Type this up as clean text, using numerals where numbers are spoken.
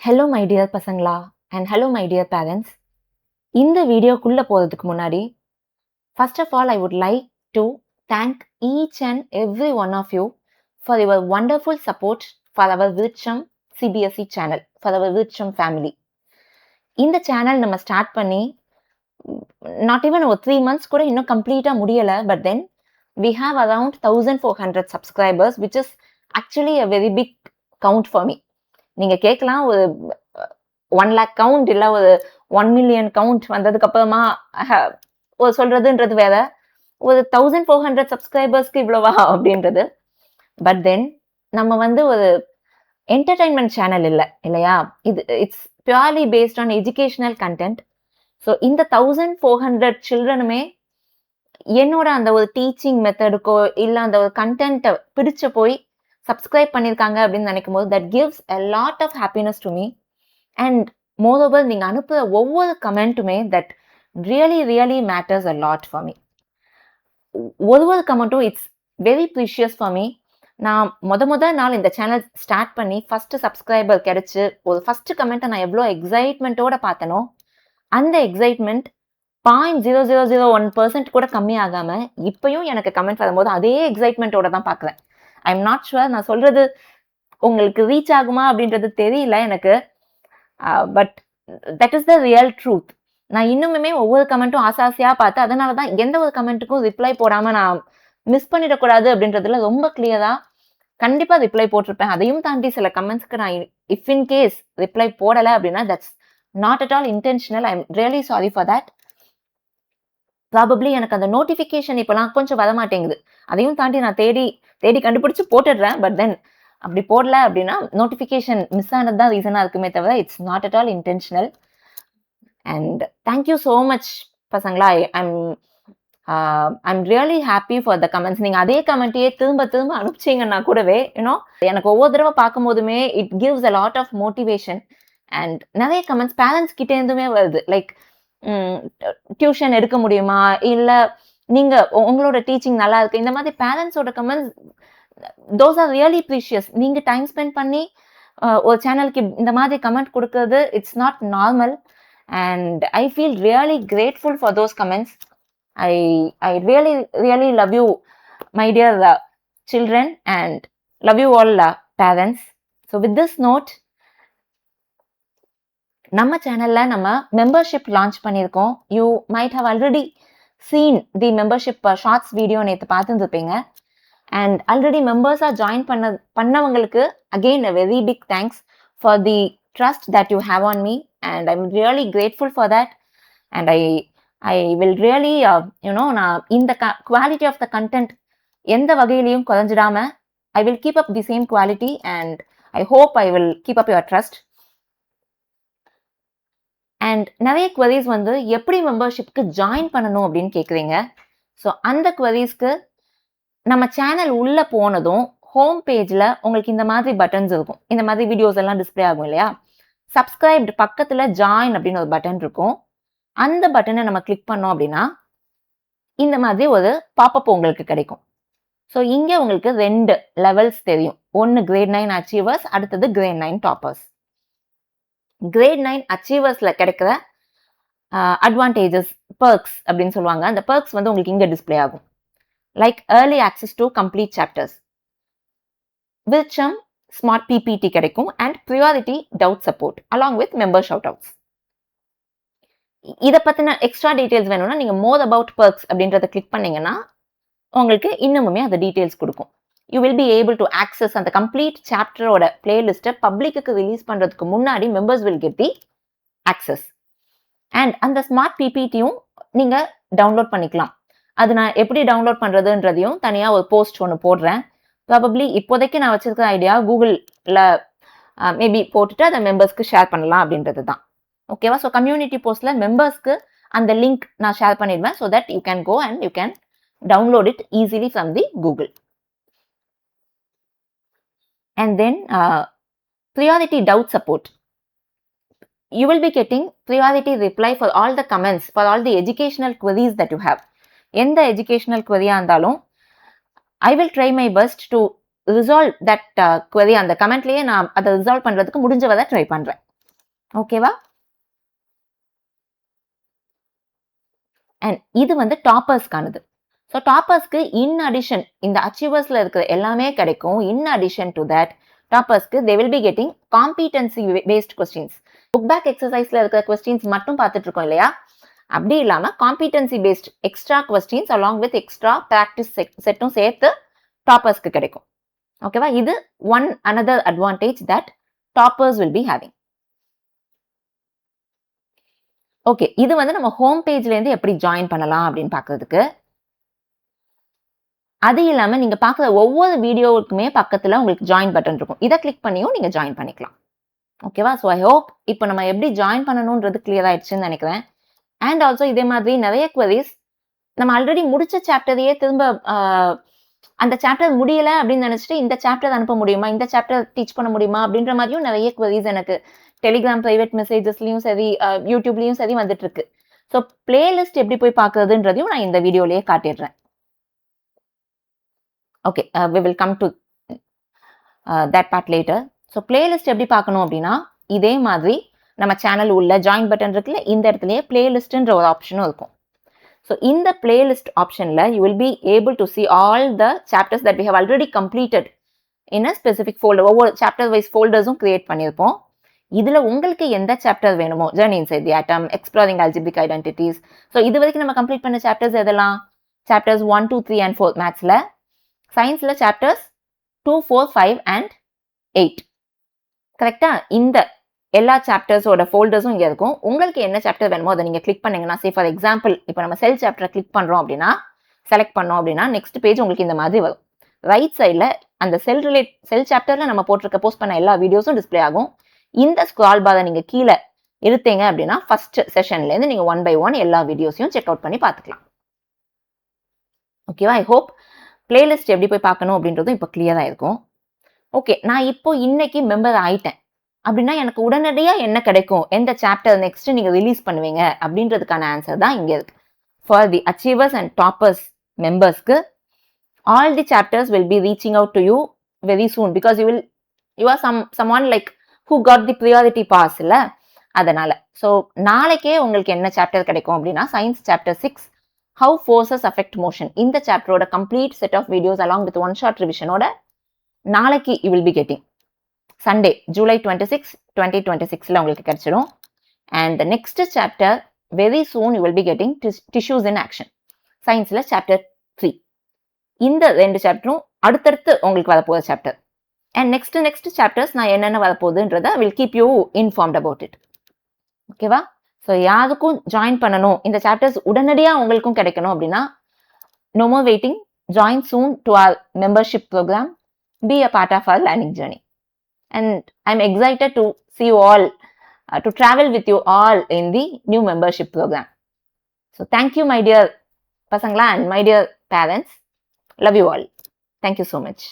Hello my dear பசங்களா and hello my dear parents. இந்த வீடியோக்குள்ள போகிறதுக்கு முன்னாடி first of all I would like to thank each and every one of you for your wonderful support for our Virutcham CBSE channel, for our விருட்சம் family. இந்த channel நம்ம start பண்ணி not even ஒரு 3 months கூட இன்னும் கம்ப்ளீட்டாக முடியலை. But then we have around 1400 subscribers, which is actually a very big count for me. நீங்க கேட்கலாம், ஒரு 1 lakh கவுண்ட் இல்ல ஒரு 1 million கவுண்ட் வந்ததுக்கு அப்புறமா ஒரு சொல்றதுன்றது வேற, ஒரு 1400 சப்ஸ்கிரைபர்ஸ்க்கு இவ்வளவா அப்படின்றது. பட் தென் நம்ம வந்து ஒரு என்டர்டைன்மெண்ட் சேனல் இல்லையா? It's purely based on educational content. So இந்த 1400 சில்ட்ரனுமே என்னோட அந்த ஒரு டீச்சிங் மெத்தடுக்கோ இல்ல அந்த ஒரு கண்டென்ட்டை பிடிச்ச போய் சப்ஸ்கிரைப் பண்ணியிருக்காங்க அப்படின்னு நினைக்கும் போது that gives a lot of happiness to me. And moreover நீங்க அனுப்புற ஒவ்வொரு கமெண்ட்டுமே that really matters a lot for me. ஒவ்வொரு கமெண்ட்டும் it's very precious for me. நான் முத நாள் இந்த சேனல் ஸ்டார்ட் பண்ணி ஃபர்ஸ்ட் சப்ஸ்கிரைபர் கிடைச்சு ஒரு ஃபர்ஸ்ட் கமெண்ட்டை நான் எவ்வளோ எக்ஸைட்மெண்ட்டோட பார்த்தனோ அந்த எக்ஸைட்மெண்ட் 0.0001% கூட கம்மியாகாம இப்பயும் எனக்கு கமெண்ட் வரும்போது அதே எக்ஸைட்மெண்ட்டோட தான் பார்க்குறேன். ஐ எம் நாட் ஷுவர் நான் சொல்றது உங்களுக்கு ரீச் ஆகுமா அப்படின்றது தெரியல எனக்கு. But that is the real truth. நான் இன்னுமே ஒவ்வொரு கமெண்ட்டும் ஆசாசியாக பார்த்து அதனால தான் எந்த ஒரு கமெண்ட்டுக்கும் ரிப்ளை போடாமல் நான் மிஸ் பண்ணிடக்கூடாது அப்படின்றதுல ரொம்ப கிளியராக கண்டிப்பாக ரிப்ளை போட்டிருப்பேன். அதையும் தாண்டி சில கமெண்ட்ஸ்க்கு நான் இஃப் இன் கேஸ் ரிப்ளை போடலை அப்படின்னா that's not at all intentional. I am really sorry for that. Probably எனக்கு அந்த நோட்டிஃபிகேஷன் இப்போலாம் கொஞ்சம் வரமாட்டேங்குது. அதையும் தாண்டி நான் தேடி கண்டுபிடிச்சு போட்டுடுறேன். பட் தென் அப்படி போடல அப்படின்னா நோட்டிஃபிகேஷன் மிஸ் ஆனது தான் ரீசனாக இருக்குமே தவிர it's not at all intentional. And thank you so much பசங்களா. I'm really happy for the comments. நீங்கள் அதே கமெண்ட்டையே திரும்ப அனுப்பிச்சிங்கன்னா கூடவே யூனோ எனக்கு ஒவ்வொரு தடவை பார்க்கும் போதுமே it gives a lot of motivation. And நிறைய கமெண்ட்ஸ் பேரண்ட்ஸ் கிட்டே இருந்துமே வருது. லைக் டியூஷன் எடுக்க முடியுமா, இல்ல நீங்க உங்களோட டீச்சிங் நல்லா இருக்கு, இந்த மாதிரி பேரண்ட்ஸோட comments those are really precious. நீங்க டைம் ஸ்பெண்ட் பண்ணி ஒரு சேனலுக்கு இந்த மாதிரி கமெண்ட் கொடுக்கறது it's not normal. And I feel really grateful for those comments. I really love you my dear children and love you all parents. So with this note நம்ம சேனல்ல நம்ம மெம்பர்ஷிப் லான்ச் பண்ணியிருக்கோம். You might have already seen the membership shorts video நேற்று பார்த்துருப்பீங்க. And already மெம்பர்ஸாக join பண்ணவங்களுக்கு again a very big thanks for the trust that you have on me. And I am really grateful for that. And I will really you know நான் இந்த quality of the content எந்த வகையிலையும் குறைஞ்சிடாம I will keep up the same quality. And I hope I will keep up your trust. And நிறைய queries வந்து எப்படி மெம்பர்ஷிப்க்கு join பண்ணணும் அப்படின்னு கேட்குறீங்க. ஸோ அந்த குவரிஸ்க்கு நம்ம சேனல் உள்ளே போனதும் ஹோம் பேஜில் உங்களுக்கு இந்த மாதிரி பட்டன்ஸ் இருக்கும். இந்த மாதிரி வீடியோஸ் எல்லாம் டிஸ்பிளே ஆகும் இல்லையா? சப்ஸ்கிரைப்டு பக்கத்தில் ஜாயின் அப்படின்னு ஒரு பட்டன் இருக்கும். அந்த பட்டனை நம்ம கிளிக் பண்ணோம் அப்படின்னா இந்த மாதிரி ஒரு பாப்பப் உங்களுக்கு கிடைக்கும். ஸோ இங்கே உங்களுக்கு 2 லெவல்ஸ் தெரியும். ஒன்று கிரேட் 9 அச்சீவர்ஸ், அடுத்தது கிரேட் 9 டாப்பர்ஸ். கிரேட் 9 அச்சீவர்ஸ்ல கிடைக்கிற அட்வான்டேஜஸ், பர்க்ஸ் அப்படின்னு சொல்லுவாங்க. அந்த பர்க்ஸ் வந்து உங்களுக்கு இங்கே டிஸ்பிளே ஆகும். Like early access to complete chapters, விருட்சம் ஸ்மார்ட் பிபிடி கிடைக்கும், and priority doubt support along with member shout outs. இதை பற்றின எக்ஸ்ட்ரா டீட்டெயில்ஸ் வேணும்னா நீங்கள் மோர் அபவுட் பர்க்ஸ் அப்படின்றத கிளிக் பண்ணீங்கன்னா உங்களுக்கு இன்னமுமே அந்த டீட்டெயில்ஸ் கொடுக்கும். You will be able to access அந்த கம்ப்ளீட் சாப்டரோட பிளேலிஸ்ட்டை பப்ளிக்கு ரிலீஸ் பண்ணுறதுக்கு முன்னாடி members will get the access. And அந்த ஸ்மார்ட் பிபிடியும் நீங்கள் டவுன்லோட் பண்ணிக்கலாம். அது நான் எப்படி டவுன்லோட் பண்ணுறதுன்றதையும் தனியாக ஒரு போஸ்ட் ஒன்று போடுறேன். ப்ராபப்ளி இப்போதைக்கு நான் வச்சிருக்கிற ஐடியா கூகுளில் மேபி போட்டுட்டு அதை மெம்பர்ஸ்க்கு ஷேர் பண்ணலாம் அப்படின்றது தான். ஓகேவா? ஸோ கம்யூனிட்டி போஸ்ட்டில் மெம்பர்ஸ்க்கு அந்த லிங்க் நான் ஷேர் பண்ணிடுவேன். So that you can go and you can download it easily from the Google. And then priority doubt support. You will be getting priority reply for all the comments, for all the educational queries that you have. எந்த educational query இருந்தாலும் I will try my best to resolve that query. அந்த கமெண்ட்லயே நான் அதை resolve பண்றதுக்கு முடிஞ்ச வரை try பண்றேன். ஓகேவா? அண்ட் இது வந்து டாப்பர்ஸ்க்கானது. ஸோ டாப்பர்ஸ்க்கு இன் அடிஷன் இந்த அச்சீவர்ஸ்ல இருக்கிற எல்லாமே கிடைக்கும். இன் அடிஷன் டு தட் டாப்பர்ஸ்க்கு they will be getting competency based questions. Book back எக்ஸசைஸ்ல இருக்கிற கொஸ்டின்ஸ் மட்டும் பார்த்துட்டு இருக்கோம் இல்லையா? அப்படி இல்லாம competency based extra questions along with extra practice செட்டும் சேர்த்து டாப்பர்ஸ்க்கு கிடைக்கும். ஓகேவா? இது one another advantage that toppers will be having. Okay, இது வந்து நம்ம ஹோம் பேஜ்ல இருந்து எப்படி ஜாயின் பண்ணலாம் அப்படின்னு பார்க்கிறதுக்கு. அது இல்லாம நீங்க பார்க்குற ஒவ்வொரு வீடியோவுக்குமே பக்கத்துல உங்களுக்கு ஜாயின் பட்டன் இருக்கும். இதை கிளிக் பண்ணியும் நீங்க ஜாயின் பண்ணிக்கலாம். ஓகேவா? ஸோ ஐ ஹோப் இப்போ நம்ம எப்படி ஜாயின் பண்ணணும்ன்றது கிளியர் ஆயிடுச்சுன்னு நினைக்கிறேன். அண்ட் ஆல்சோ இதே மாதிரி நிறைய queries நம்ம ஆல்ரெடி முடிச்ச சாப்டரையே திரும்ப அந்த சாப்டர் முடியல அப்படின்னு நினைச்சிட்டு இந்த சாப்டர் அனுப்ப முடியுமா, இந்த சாப்டர் டீச் பண்ண முடியுமா அப்படின்ற மாதிரியும் நிறைய queries எனக்கு டெலிகிராம் பிரைவேட் மெசேஜஸ்லயும் சரி யூடியூப்லயும் சரி வந்துட்டு இருக்கு. ஸோ பிளேலிஸ்ட் எப்படி போய் பார்க்கறதுன்றதையும் நான் இந்த வீடியோலயே காட்டிடுறேன். Okay, we will come to that part later. So playlist எப்படி பார்க்கணும் அப்படின்னா இதே மாதிரி நம்ம சேனல் உள்ள ஜாயின் பட்டன் இருக்குல்ல, இந்த இடத்துலயே பிளேலிஸ்ட்ன்ற ஒரு ஆப்ஷனும் இருக்கும். ஸோ இந்த பிளேலிஸ்ட் ஆப்ஷன்ல you will be able to see all the chapters that we have already completed in a specific folder. ஒவ்வொரு சாப்டர் வைஸ் ஃபோல்டர்ஸும் கிரியேட் பண்ணியிருப்போம். இதுல உங்களுக்கு எந்த சாப்டர் வேணுமோ, journey inside the atom, exploring algebraic identities. So இது வரைக்கும் நம்ம கம்ப்ளீட் பண்ண சாப்டர்ஸ் எதெல்லாம்? சாப்டர்ஸ் 1, 2, 3 and 4 மேத்ஸ்ல, சயின்ஸ்ல சாப்டர்ஸ் 2, 4, 5 and 8. கரெக்டா? இந்த எல்லா சாப்டர்ஸோட ஃபோல்டர்ஸும் இங்க இருக்கும். உங்களுக்கு என்ன சாப்டர் வேணுமோ அதை நீங்க கிளிக் பண்ணீங்கன்னா, சே ஃபார் எக்ஸாம்பிள் இப்போ நம்ம செல் சாப்டரை கிளிக் பண்றோம் அப்படின்னா, செலக்ட் பண்ணோம் அப்படின்னா நெக்ஸ்ட் பேஜ் உங்களுக்கு இந்த மாதிரி வரும். ரைட் சைட்ல அந்த செல் சாப்டர்ல நம்ம போட்டிருக்க போஸ்ட் பண்ண எல்லா வீடியோஸும் டிஸ்பிளே ஆகும். இந்த ஸ்க்ரால் பாரை நீங்க கீழே இழுத்தீங்க அப்படின்னா ஃபர்ஸ்ட் செஷன்ல இருந்து நீங்க 1 by 1 எல்லா வீடியோஸையும் செக் அவுட் பண்ணி பார்த்துக்கலாம். ஓகேவா? ஐ ஹோப் பிளேலிஸ்ட் எப்படி போய் பார்க்கணும் அப்படின்றதும் இப்போ கிளியரா இருக்கும். ஓகே, நான் இப்போ இன்னைக்கு மெம்பர் ஆயிட்டேன் அப்படின்னா எனக்கு உடனடியா என்ன கிடைக்கும், எந்த சாப்டர் நெக்ஸ்ட் நீங்க ரிலீஸ் பண்ணுவீங்க அப்படின்றதுக்கான ஆன்சர் தான் இங்க இருக்கு. For the achievers and toppers மெம்பர்ஸ்க்கு all the chapters will be reaching out to you very soon because you are someone like who got the priority pass இல்ல, அதனால. ஸோ நாளைக்கே உங்களுக்கு என்ன சாப்டர் கிடைக்கும் அப்படின்னா science chapter 6 how forces affect motion. இந்த சாப்டரோட complete set of videos along with one short ரிவிஷனோட நாளைக்கு you will be getting. Sunday July 26, 2026ல உங்களுக்கு கிடைச்சிடும். And the next chapter very soon you will be getting tissues in action, சயின்ஸ்ல chapter 3. இந்த 2 சாப்டரும் அடுத்தடுத்து உங்களுக்கு வரப்போகிற சாப்டர். அண்ட் நெக்ஸ்ட் சாப்டர்ஸ் நான் என்னென்ன வரப்போகுதுன்றத will keep you informed about it. ஓகேவா? ஸோ யாருக்கும் ஜாயின் பண்ணணும், இந்த சாப்டர்ஸ் உடனடியாக உங்களுக்கும் கிடைக்கணும் அப்படின்னா no more waiting, join soon to our membership program, be a part of our learning journey. And I'm excited to see you all, to travel with you all in the new membership program. So thank you my dear pasangla and my dear parents. Love you all. Thank you so much.